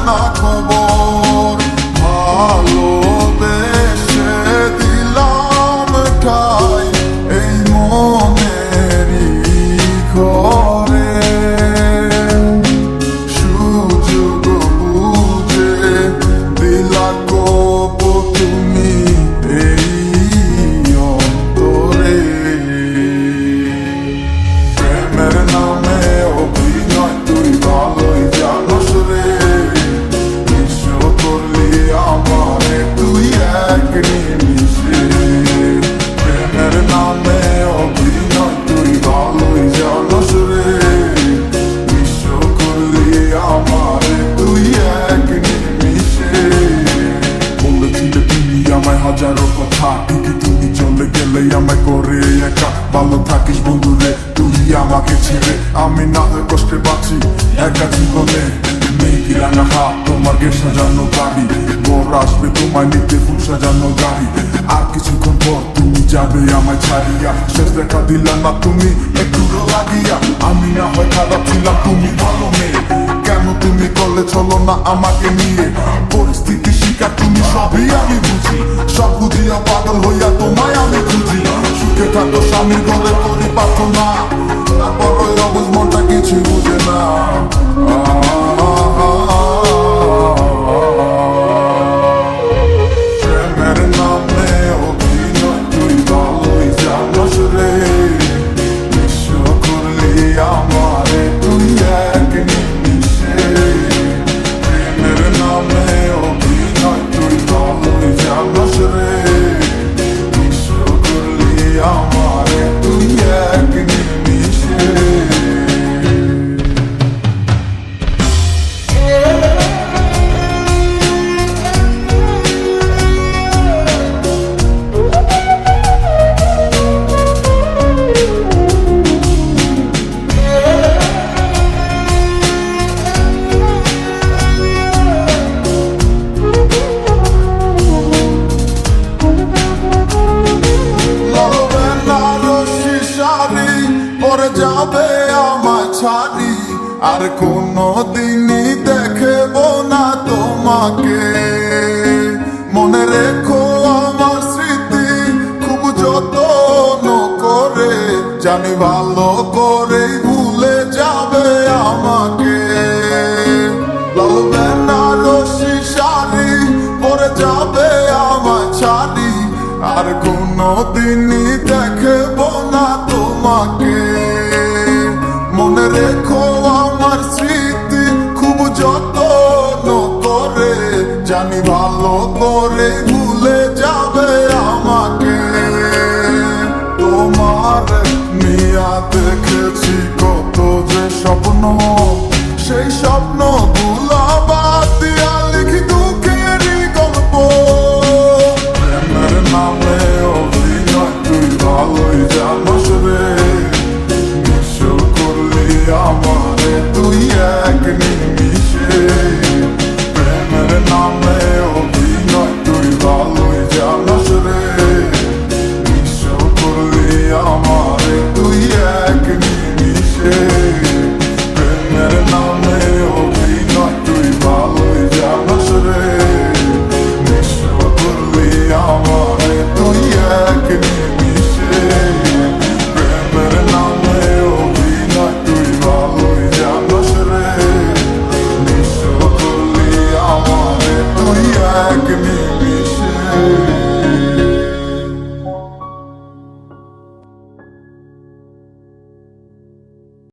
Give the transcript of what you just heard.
না খবর। ভালোবেসে দিলাম ঠাই এই মনেরই ঘরে, সুযোগ বুঝে দিলা কোপ তুমি এই অন্তরে। প্রেমের নামে অভিনয় তুই ভালোই জানোস রে, বিশ্ব করলি আমারে তুই এক নিমিষে। প্রেমের নামে অভিনয় তুই ভালোই জানোস রে, বিশ্ব করলি আমারে তুই এক নিমিষে। বলেছিলে তুমি আমায় হাজারো কথা, ঠিকই তুমি চলে গেলে আমায় করে একা। ভালো থাকিস বন্ধুরে তুই আমাকে ছেড়ে, আমি না হয় কষ্টে বাঁচি একা জীবনে। মেঘি রাঙা হাত তোমার গে সাজানো গাড়ি, বর আসবে তোমায় নিতে ফুল সাজানো গাড়ি। আর কিছুক্ষণ পর তুমি যাবে আমায় ছাড়িয়া, শেষ দেখা দিলা না তুমি একটু লাগিয়া। আমি না হয় খারাপ ছিলাম তুমি ভালো মেয়ে, কেন তুমি করলে চলো না আমাকে নিয়ে। পরিস্থিতি শিকার তুমি সবই আমি বুঝি, সব বুঝিয়া পাগল হইয়া তোমায় আমি খুঁজি। সুখে থাকো স্বামীর ঘরে করি প্রার্থনা, তারপর ওই অবুঝ মনটা কিছু বুঝে না। প্রেমের নামে অভিনয় তুই ভালোই জানোস রে, বিশ্ব করলি আমারে তুই এক নিমিষে। প্রেমের নামে অভিনয় তুই ভালোই জানোস রে, বিশ্ব করলি আমারে তুই এক নিমিষে। পরে যাবে আমার ছাড়ি, আর কোনো দিনই দেখব না তোমাকে। মনে রেখো আমার স্মৃতি খুব যত্ন করে, জানি ভালো করে ভুলে যাবে আমাকে। লাল বেনারসি শাড়ি পরে যাবে আমার ছাড়ি, আর কোনো দিনই দেখব না তোমাকে। মনে রেখো আমার স্মৃতি খুব যত্ন করে, জানি ভালো করে ভুলে যাবে আমাকে। তোমার নিয়া দেখেছি কত যে স্বপ্ন, সেই স্বপ্ন গুলা বাদ দিয়া লিখি দুঃখেরই গল্প। প্রেমের নামে অভিনয় তুই ভালোই জানোস রে, বিশ্ব করলি আমারে তুই এক নিমিষে।